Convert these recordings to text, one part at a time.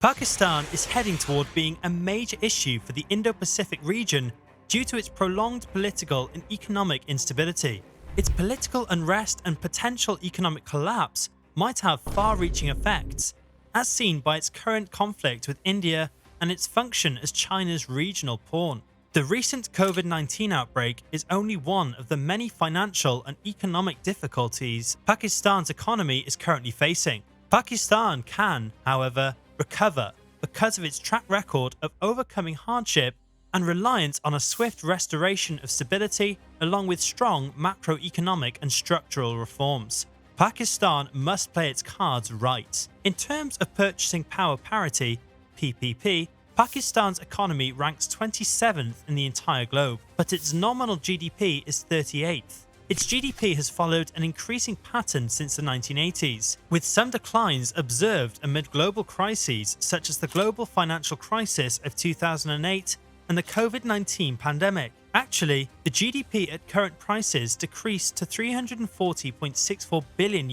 Pakistan is heading toward being a major issue for the Indo-Pacific region due to its prolonged political and economic instability. Its political unrest and potential economic collapse might have far-reaching effects, as seen by its current conflict with India and its function as China's regional pawn. The recent COVID-19 outbreak is only one of the many financial and economic difficulties Pakistan's economy is currently facing. Pakistan can, however, recover because of its track record of overcoming hardship and reliance on a swift restoration of stability along with strong macroeconomic and structural reforms. Pakistan must play its cards right. In terms of purchasing power parity, PPP, Pakistan's economy ranks 27th in the entire globe, but its nominal GDP is 38th. Its GDP has followed an increasing pattern since the 1980s, with some declines observed amid global crises such as the global financial crisis of 2008 and the COVID-19 pandemic. Actually, the GDP at current prices decreased to $340.64 billion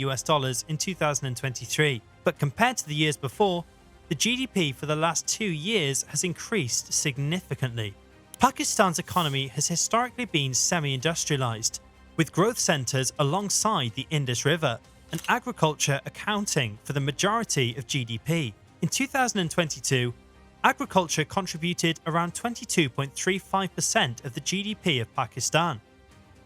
in 2023, but compared to the years before, the GDP for the last 2 years has increased significantly. Pakistan's economy has historically been semi-industrialized, with growth centers alongside the Indus River and agriculture accounting for the majority of GDP. In 2022, agriculture contributed around 22.35% of the GDP of Pakistan.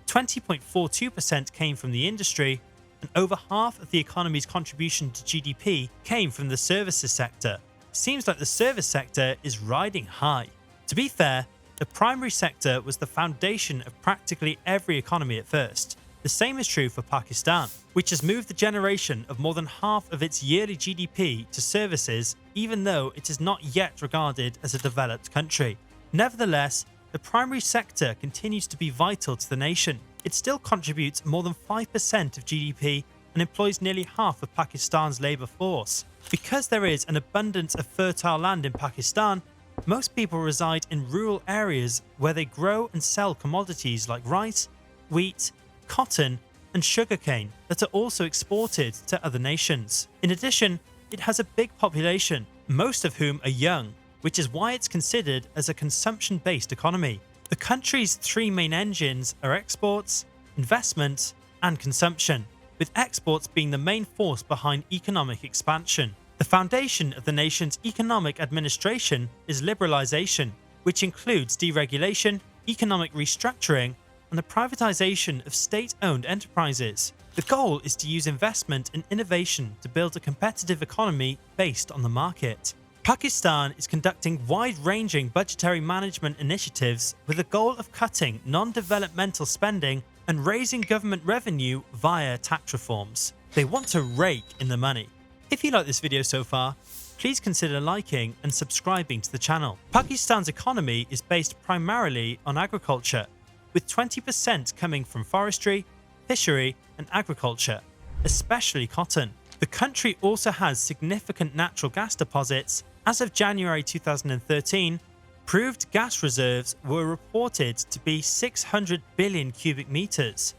20.42% came from the industry, and over half of the economy's contribution to GDP came from the services sector. Seems like the service sector is riding high. To be fair, the primary sector was the foundation of practically every economy at first. The same is true for Pakistan, which has moved the generation of more than half of its yearly GDP to services, even though it is not yet regarded as a developed country. Nevertheless, the primary sector continues to be vital to the nation. It still contributes more than 5% of GDP and employs nearly half of Pakistan's labour force. Because there is an abundance of fertile land in Pakistan, most people reside in rural areas where they grow and sell commodities like rice, wheat, cotton, and sugarcane that are also exported to other nations. In addition, it has a big population, most of whom are young, which is why it's considered as a consumption-based economy. The country's three main engines are exports, investment, and consumption, with exports being the main force behind economic expansion. The foundation of the nation's economic administration is liberalization, which includes deregulation, economic restructuring, and the privatization of state-owned enterprises. The goal is to use investment and innovation to build a competitive economy based on the market. Pakistan is conducting wide-ranging budgetary management initiatives with the goal of cutting non-developmental spending and raising government revenue via tax reforms. They want to rake in the money. If you like this video so far, please consider liking and subscribing to the channel. Pakistan's economy is based primarily on agriculture, with 20% coming from forestry, fishery, and agriculture, especially cotton. The country also has significant natural gas deposits. As of January 2013, proved gas reserves were reported to be 600 billion cubic meters.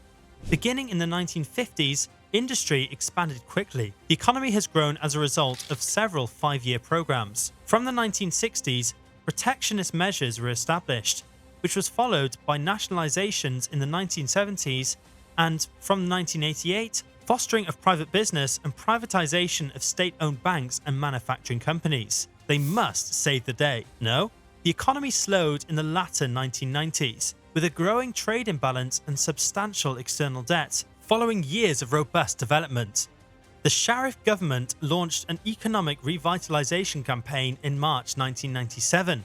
Beginning in the 1950s, industry expanded quickly. The economy has grown as a result of several 5-year programs. From the 1960s, protectionist measures were established, which was followed by nationalizations in the 1970s, and from 1988, fostering of private business and privatization of state-owned banks and manufacturing companies. They must save the day. No? The economy slowed in the latter 1990s, with a growing trade imbalance and substantial external debt, following years of robust development. The Sharif government launched an economic revitalization campaign in March 1997,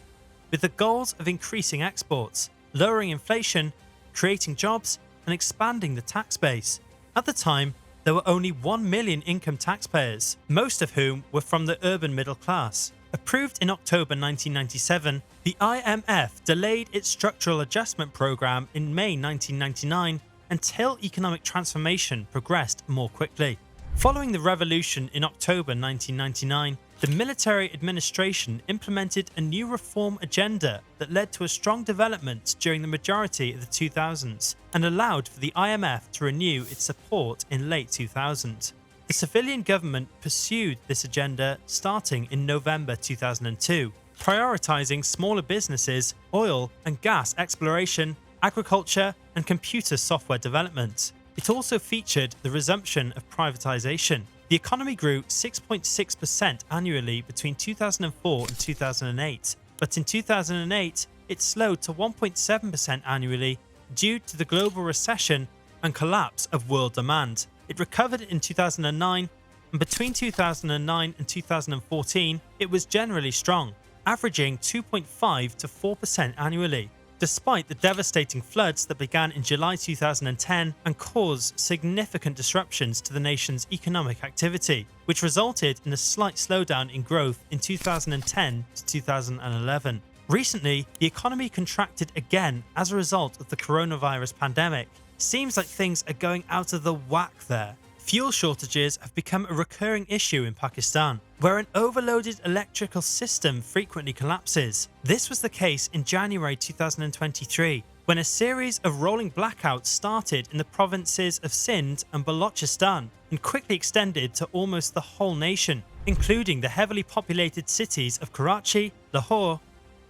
with the goals of increasing exports, lowering inflation, creating jobs, and expanding the tax base. At the time, there were only 1 million income taxpayers, most of whom were from the urban middle class. Approved in October 1997, the IMF delayed its structural adjustment program in May 1999 until economic transformation progressed more quickly. Following the revolution in October 1999, the military administration implemented a new reform agenda that led to a strong development during the majority of the 2000s and allowed for the IMF to renew its support in late 2000. The civilian government pursued this agenda starting in November 2002, prioritizing smaller businesses, oil and gas exploration, agriculture, and computer software development. It also featured the resumption of privatization. The economy grew 6.6% annually between 2004 and 2008, but in 2008 it slowed to 1.7% annually due to the global recession and collapse of world demand. It recovered in 2009, and between 2009 and 2014 it was generally strong, averaging 2.5 to 4% annually, despite the devastating floods that began in July 2010 and caused significant disruptions to the nation's economic activity, which resulted in a slight slowdown in growth in 2010 to 2011. Recently, the economy contracted again as a result of the coronavirus pandemic. Seems like things are going out of the whack there. Fuel shortages have become a recurring issue in Pakistan, where an overloaded electrical system frequently collapses. This was the case in January 2023, when a series of rolling blackouts started in the provinces of Sindh and Balochistan and quickly extended to almost the whole nation, including the heavily populated cities of Karachi, Lahore,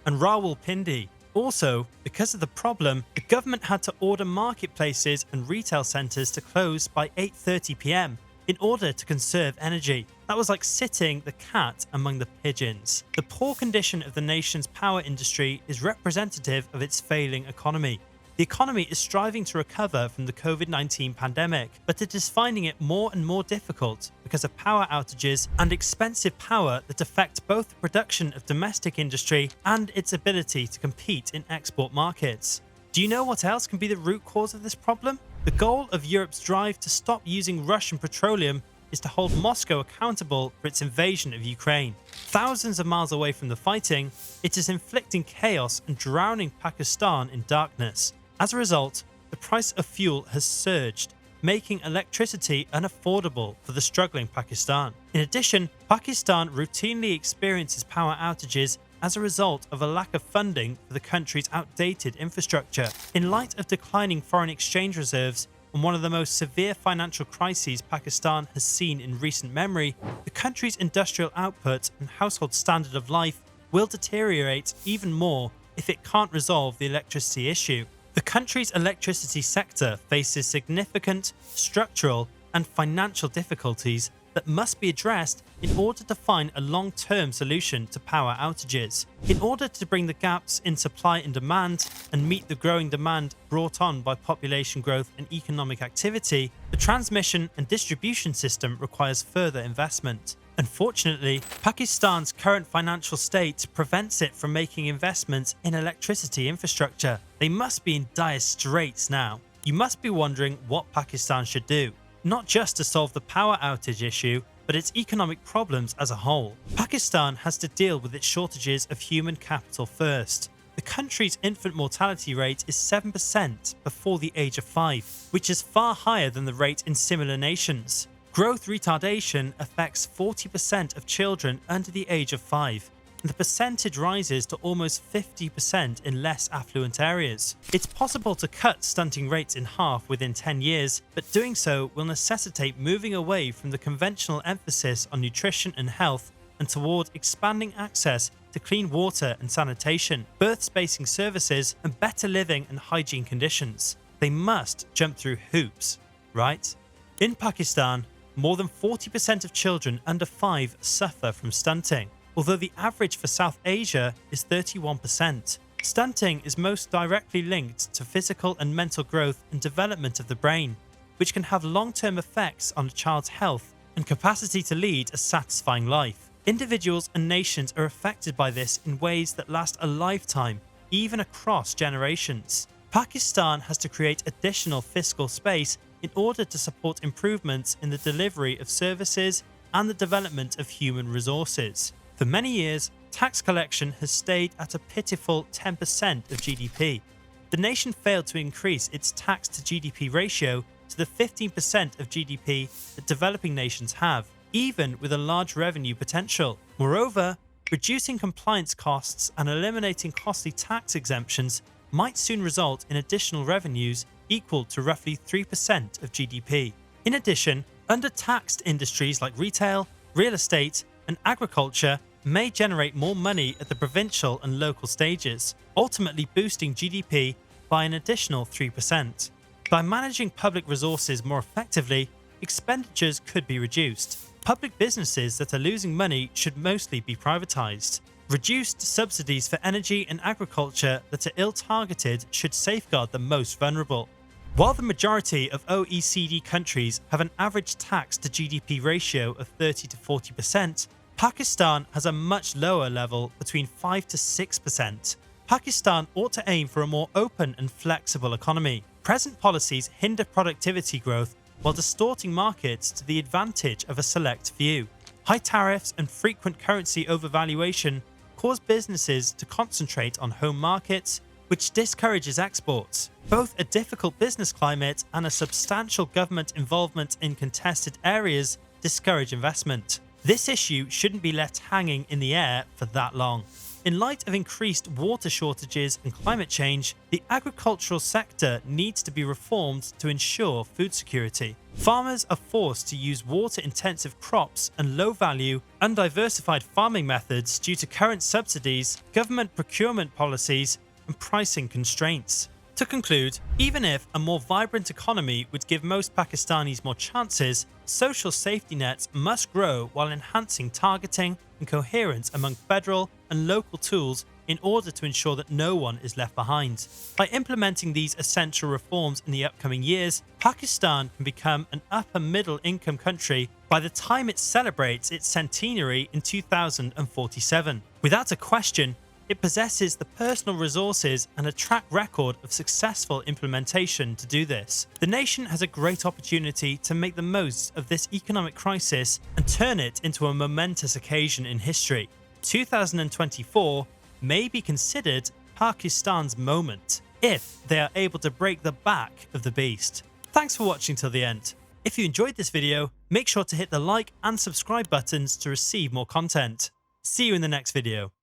and Rawalpindi. Also, because of the problem, the government had to order marketplaces and retail centres to close by 8:30 p.m. in order to conserve energy. That was like sitting the cat among the pigeons. The poor condition of the nation's power industry is representative of its failing economy. The economy is striving to recover from the COVID-19 pandemic, but it is finding it more and more difficult because of power outages and expensive power that affect both the production of domestic industry and its ability to compete in export markets. Do you know what else can be the root cause of this problem? The goal of Europe's drive to stop using Russian petroleum is to hold Moscow accountable for its invasion of Ukraine. Thousands of miles away from the fighting, it is inflicting chaos and drowning Pakistan in darkness. As a result, the price of fuel has surged, making electricity unaffordable for the struggling Pakistan. In addition, Pakistan routinely experiences power outages as a result of a lack of funding for the country's outdated infrastructure. In light of declining foreign exchange reserves and one of the most severe financial crises Pakistan has seen in recent memory, the country's industrial output and household standard of life will deteriorate even more if it can't resolve the electricity issue. The country's electricity sector faces significant structural and financial difficulties that must be addressed in order to find a long-term solution to power outages. In order to bring the gaps in supply and demand and meet the growing demand brought on by population growth and economic activity, the transmission and distribution system requires further investment. Unfortunately, Pakistan's current financial state prevents it from making investments in electricity infrastructure. They must be in dire straits now. You must be wondering what Pakistan should do, not just to solve the power outage issue, but its economic problems as a whole. Pakistan has to deal with its shortages of human capital first. The country's infant mortality rate is 7% before the age of 5, which is far higher than the rate in similar nations. Growth retardation affects 40% of children under the age of 5, and the percentage rises to almost 50% in less affluent areas. It's possible to cut stunting rates in half within 10 years, but doing so will necessitate moving away from the conventional emphasis on nutrition and health and toward expanding access to clean water and sanitation, birth spacing services, and better living and hygiene conditions. They must jump through hoops, right? In Pakistan, more than 40% of children under 5 suffer from stunting, although the average for South Asia is 31%. Stunting is most directly linked to physical and mental growth and development of the brain, which can have long-term effects on a child's health and capacity to lead a satisfying life. Individuals and nations are affected by this in ways that last a lifetime, even across generations. Pakistan has to create additional fiscal space in order to support improvements in the delivery of services and the development of human resources. For many years, tax collection has stayed at a pitiful 10% of GDP. The nation failed to increase its tax to GDP ratio to the 15% of GDP that developing nations have, even with a large revenue potential. Moreover, reducing compliance costs and eliminating costly tax exemptions might soon result in additional revenues equal to roughly 3% of GDP. In addition, Under-taxed industries like retail, real estate, and agriculture may generate more money at the provincial and local stages, ultimately boosting GDP by an additional 3%. By managing public resources more effectively, expenditures could be reduced. Public businesses that are losing money should mostly be privatized. Reduced subsidies for energy and agriculture that are ill-targeted should safeguard the most vulnerable. While the majority of OECD countries have an average tax to GDP ratio of 30 to 40%, Pakistan has a much lower level between 5 to 6%. Pakistan ought to aim for a more open and flexible economy. Present policies hinder productivity growth while distorting markets to the advantage of a select few. High tariffs and frequent currency overvaluation cause businesses to concentrate on home markets, which discourages exports. Both a difficult business climate and a substantial government involvement in contested areas discourage investment. This issue shouldn't be left hanging in the air for that long. In light of increased water shortages and climate change, the agricultural sector needs to be reformed to ensure food security. Farmers are forced to use water-intensive crops and low-value, undiversified farming methods due to current subsidies, government procurement policies, and pricing constraints. To conclude, even if a more vibrant economy would give most Pakistanis more chances, social safety nets must grow while enhancing targeting and coherence among federal and local tools in order to ensure that no one is left behind. By implementing these essential reforms in the upcoming years, Pakistan can become an upper middle income country by the time it celebrates its centenary in 2047. Without a question, it possesses the personal resources and a track record of successful implementation to do this. The nation has a great opportunity to make the most of this economic crisis and turn it into a momentous occasion in history. 2024 may be considered Pakistan's moment if they are able to break the back of the beast. Thanks for watching till the end. If you enjoyed this video, make sure to hit the like and subscribe buttons to receive more content. See you in the next video.